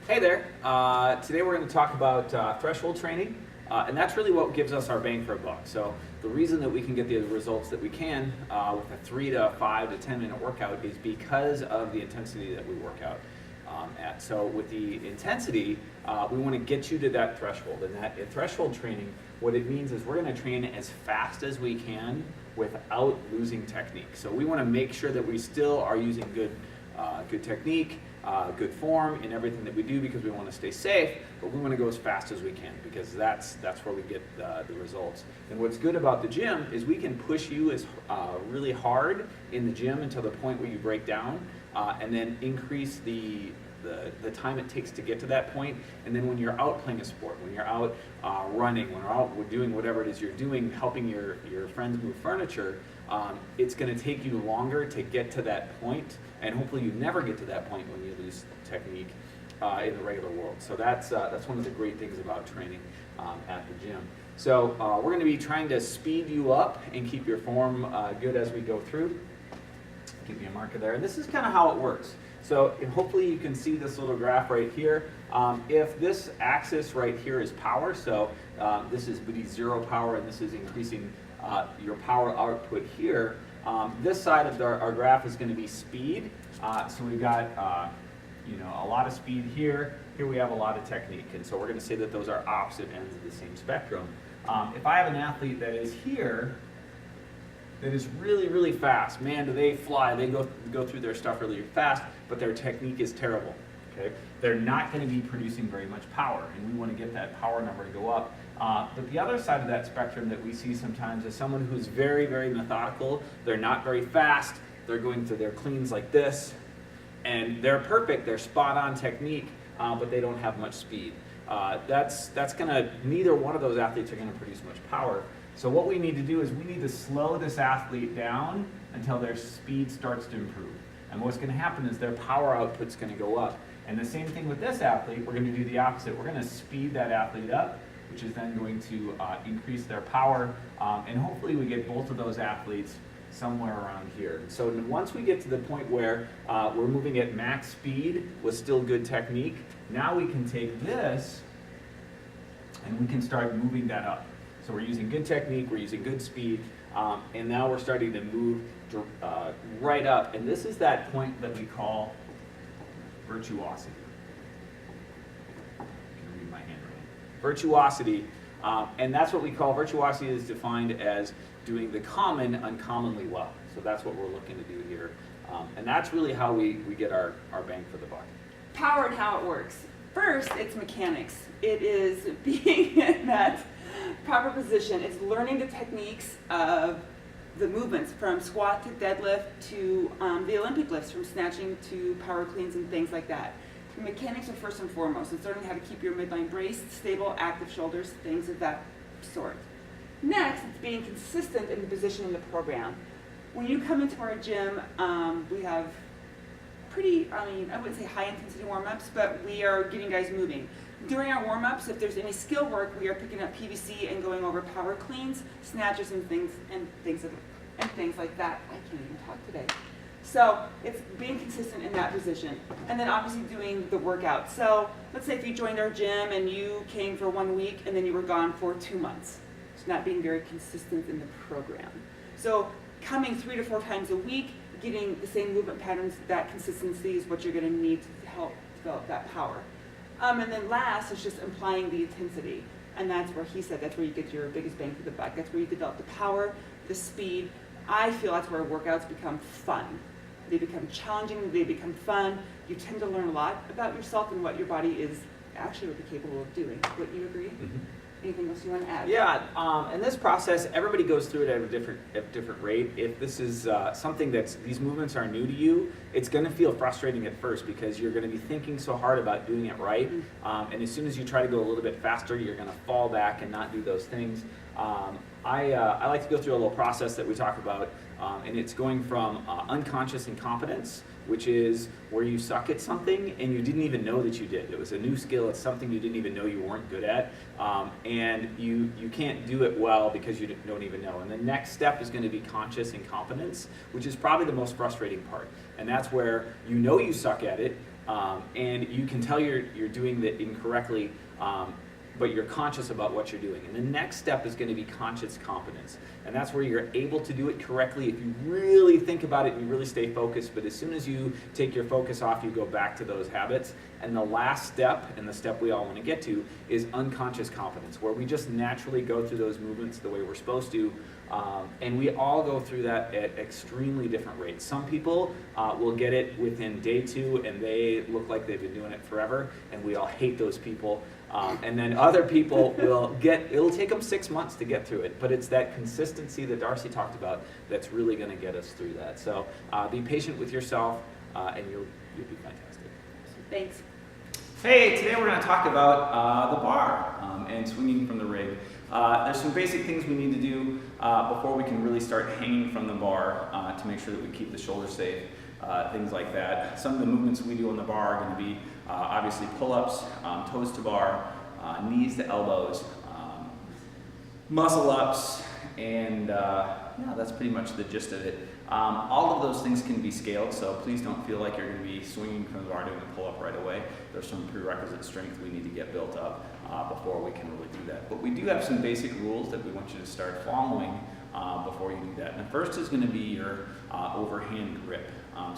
Hey there. Today we're going to talk about threshold training, and that's really what gives us our bang for a buck. So the reason that we can get the results that we can with a 3 to 5 to 10 minute workout is because of the intensity that we work out at. So with the intensity, we want to get you to that threshold, and that threshold training, what it means is we're going to train as fast as we can without losing technique. So we want to make sure that we still are using good technique, good form in everything that we do because we want to stay safe, but we want to go as fast as we can because that's where we get the results. And what's good about the gym is we can push you as really hard in the gym until the point where you break down, and then increase the time it takes to get to that point. And then when you're out playing a sport, when you're out running, when you're out doing whatever it is you're doing, helping your friends move furniture, it's going to take you longer to get to that point, and hopefully you never get to that point when you lose technique in the regular world. So that's one of the great things about training at the gym. So we're going to be trying to speed you up and keep your form good as we go through. Give me a marker there. And this is kind of how it works. So hopefully you can see this little graph right here. If this axis right here is power, so this is zero power and this is increasing your power output here, this side of our graph is going to be speed. So we've got a lot of speed here. Here we have a lot of technique. And so we're going to say that those are opposite ends of the same spectrum. If I have an athlete that is here, that is really, really fast. Man, do they fly. They go through their stuff really fast, but their technique is terrible. Okay? They're not going to be producing very much power, and we want to get that power number to go up. But the other side of that spectrum that we see sometimes is someone who's very, very methodical. They're not very fast. They're going through their cleans like this, and they're perfect. They're spot on technique, but they don't have much speed. Neither one of those athletes are going to produce much power. So what we need to do is we need to slow this athlete down until their speed starts to improve. And what's going to happen is their power output's going to go up. And the same thing with this athlete, we're going to do the opposite. We're going to speed that athlete up, which is then going to increase their power. And hopefully we get both of those athletes somewhere around here. So once we get to the point where we're moving at max speed with still good technique, now we can take this and we can start moving that up. So we're using good technique, we're using good speed, and now we're starting to move right up. And this is that point that we call virtuosity. You can read my handwriting. Virtuosity, and that's what we call, virtuosity is defined as doing the common uncommonly well. So that's what we're looking to do here. And that's really how we get our bang for the buck. Power and how it works. First, it's mechanics. It is being in that proper position. It's learning the techniques of the movements from squat to deadlift to the Olympic lifts, from snatching to power cleans and things like that. The mechanics are first and foremost. It's learning how to keep your midline braced, stable, active shoulders, things of that sort. Next, it's being consistent in the position in the program. When you come into our gym, we have I wouldn't say high intensity warm-ups, but we are getting guys moving. During our warm-ups, if there's any skill work, we are picking up PVC and going over power cleans, snatches and things like that. I can't even talk today. So it's being consistent in that position. And then obviously doing the workout. So let's say if you joined our gym and you came for 1 week and then you were gone for 2 months. It's not being very consistent in the program. So coming 3 to 4 times a week, getting the same movement patterns, that consistency is what you're going to need to help develop that power. And then last is just applying the intensity. And that's where he said that's where you get your biggest bang for the buck. That's where you develop the power, the speed. I feel that's where workouts become fun. They become challenging, they become fun. You tend to learn a lot about yourself and what your body is actually capable of doing. Would you agree? Mm-hmm. Anything else you want to add? Yeah, in this process, everybody goes through it at a different rate. If this is something these movements are new to you, it's going to feel frustrating at first because you're going to be thinking so hard about doing it right. Mm-hmm. And as soon as you try to go a little bit faster, you're going to fall back and not do those things. I like to go through a little process that we talk about, and it's going from unconscious incompetence, which is where you suck at something and you didn't even know that you did. It was a new skill, it's something you didn't even know you weren't good at, and you can't do it well because you don't even know. And the next step is going to be conscious incompetence, which is probably the most frustrating part. And that's where you know you suck at it, And you can tell you're doing it incorrectly, but you're conscious about what you're doing. And the next step is going to be conscious competence. And that's where you're able to do it correctly if you really think about it and you really stay focused. But as soon as you take your focus off, you go back to those habits. And the last step, and the step we all want to get to, is unconscious competence, where we just naturally go through those movements the way we're supposed to. And we all go through that at extremely different rates. Some people will get it within day 2 and they look like they've been doing it forever, and we all hate those people. And then other people it'll take them 6 months to get through it, but it's that consistency that Darcy talked about that's really going to get us through that. So be patient with yourself, and you'll be fantastic. Thanks. Hey, today we're going to talk about the bar and swinging from the rig. There's some basic things we need to do before we can really start hanging from the bar to make sure that we keep the shoulder safe, things like that. Some of the movements we do on the bar are going to be obviously pull-ups, toes to bar, knees to elbows, muscle-ups, and yeah, that's pretty much the gist of it. All of those things can be scaled, so please don't feel like you're going to be swinging from the bar doing a pull-up right away. There's some prerequisite strength we need to get built up before we can really do that. But we do have some basic rules that we want you to start following before you do that. And the first is going to be your overhand grip.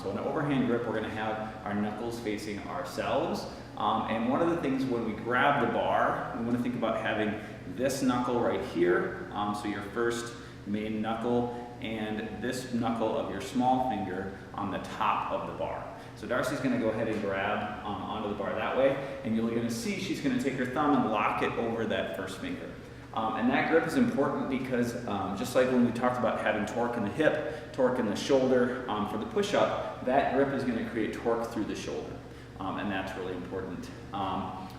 So in an overhand grip, we're going to have our knuckles facing ourselves. And one of the things when we grab the bar, we want to think about having this knuckle right here, so your first main knuckle, and this knuckle of your small finger on the top of the bar. So Darcy's going to go ahead and grab onto the bar that way, and you're going to see she's going to take her thumb and lock it over that first finger. And that grip is important because just like when we talked about having torque in the hip, torque in the shoulder for the push-up, that grip is going to create torque through the shoulder, and that's really important.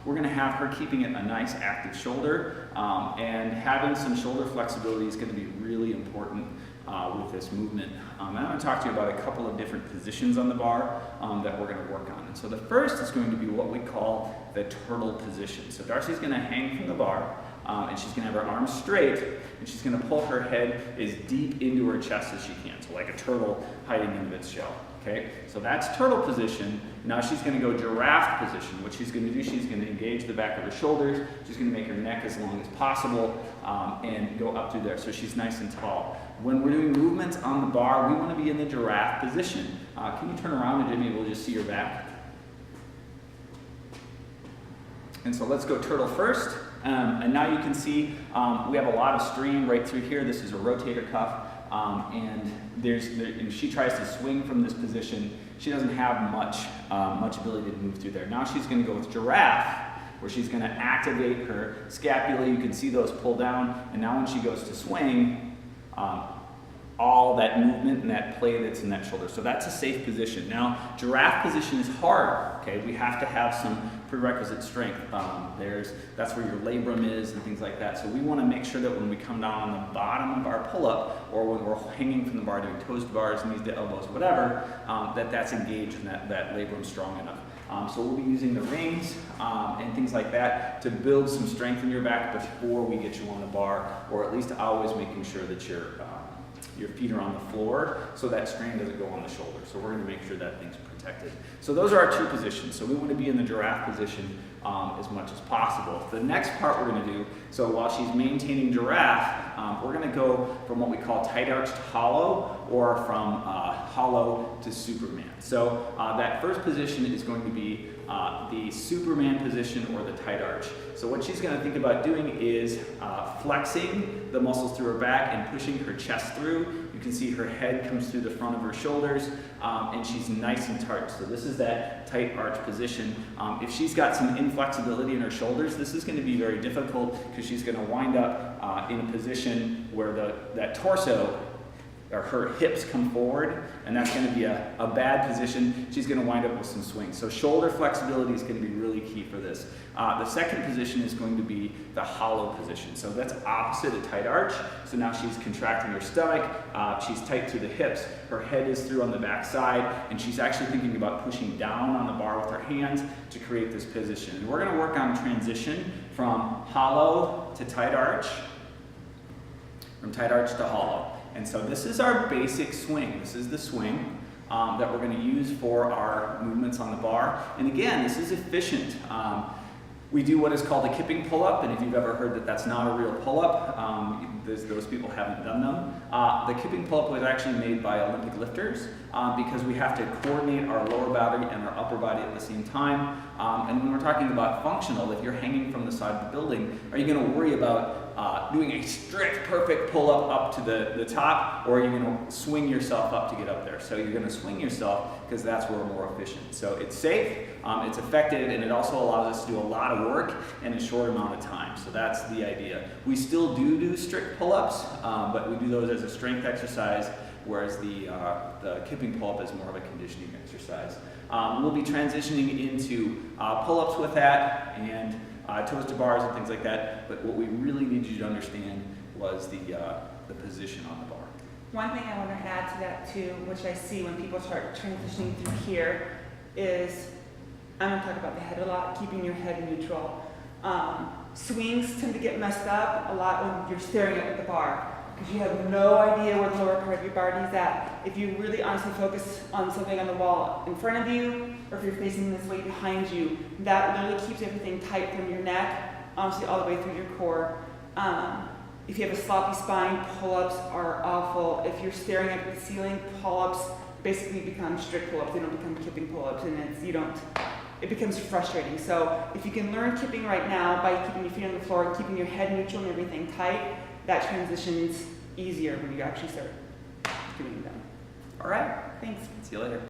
We're going to have her keeping it a nice active shoulder, and having some shoulder flexibility is going to be really important with this movement. And I'm going to talk to you about a couple of different positions on the bar that we're going to work on. And so the first is going to be what we call the turtle position. So Darcy's going to hang from the bar, and she's going to have her arms straight, and she's going to pull her head as deep into her chest as she can, so like a turtle hiding into its shell. Okay, so that's turtle position. Now she's going to go giraffe position. What she's going to do, she's going to engage the back of her shoulders. She's going to make her neck as long as possible and go up through there so she's nice and tall. When we're doing movements on the bar, we want to be in the giraffe position. Can you turn around and Jimmy, we'll just see your back. And so let's go turtle first. And now you can see we have a lot of strain right through here. This is a rotator cuff. And she tries to swing from this position. She doesn't have much ability to move through there. Now she's going to go with giraffe, where she's going to activate her scapula. You can see those pull down. And now when she goes to swing, all that movement and that play that's in that shoulder. So that's a safe position. Now, giraffe position is hard. Okay, we have to have some prerequisite strength. That's where your labrum is and things like that. So we want to make sure that when we come down on the bottom of our pull-up, or when we're hanging from the bar doing toes to bars, knees to elbows, whatever, that's engaged and that labrum strong enough. So we'll be using the rings and things like that to build some strength in your back before we get you on the bar, or at least always making sure that your feet are on the floor so that strain doesn't go on the shoulder. So we're going to make sure that thing's protected. So those are our two positions. So we want to be in the giraffe position as much as possible. The next part we're going to do, so while she's maintaining giraffe, we're going to go from what we call tight arch to hollow, or from hollow to Superman. So that first position is going to be the Superman position, or the tight arch. So what she's going to think about doing is flexing the muscles through her back and pushing her chest through. You can see her head comes through the front of her shoulders, and she's nice and tight. So this is that tight arch position. If she's got some inflexibility in her shoulders, this is going to be very difficult because she's going to wind up in a position where that torso, or her hips, come forward, and that's going to be a bad position. She's going to wind up with some swings. So shoulder flexibility is going to be really key for this. The second position is going to be the hollow position. So that's opposite a tight arch. So now she's contracting her stomach, she's tight through the hips, her head is through on the back side, and she's actually thinking about pushing down on the bar with her hands to create this position. And we're going to work on transition from hollow to tight arch, from tight arch to hollow. And so this is our basic swing. This is the swing. that we're going to use for our movements on the bar. And again, this is efficient. We do what is called a kipping pull-up, and if you've ever heard that that's not a real pull-up, those people haven't done them. The kipping pull-up was actually made by Olympic lifters because we have to coordinate our lower body and our upper body at the same time. And when we're talking about functional, if you're hanging from the side of the building, are you going to worry about doing a strict, perfect pull-up up to the top, or are you going to swing yourself up to get up there? So you're going to swing yourself because that's where we're more efficient. So it's safe, it's effective, and it also allows us to do a lot of work in a short amount of time. So that's the idea. We still do strict pull-ups, but we do those as a strength exercise, whereas the kipping pull-up is more of a conditioning exercise. We'll be transitioning into pull-ups with that, and toes to bars and things like that, but what we really need you to understand was the position on the bar. One thing I want to add to that too, which I see when people start transitioning through here, is I'm going to talk about the head a lot, keeping your head neutral. Swings tend to get messed up a lot when you're staring up at the bar, because you have no idea where the lower part of your body is at. If you really honestly focus on something on the wall in front of you, or if you're facing this way behind you, that literally keeps everything tight from your neck, honestly all the way through your core. If you have a sloppy spine, pull-ups are awful. If you're staring up at the ceiling, pull-ups basically become strict pull-ups. They don't become kipping pull-ups, and it becomes frustrating. So if you can learn kipping right now by keeping your feet on the floor, keeping your head neutral and everything tight, that transition's easier when you actually start doing them. All right, Thanks. see you later.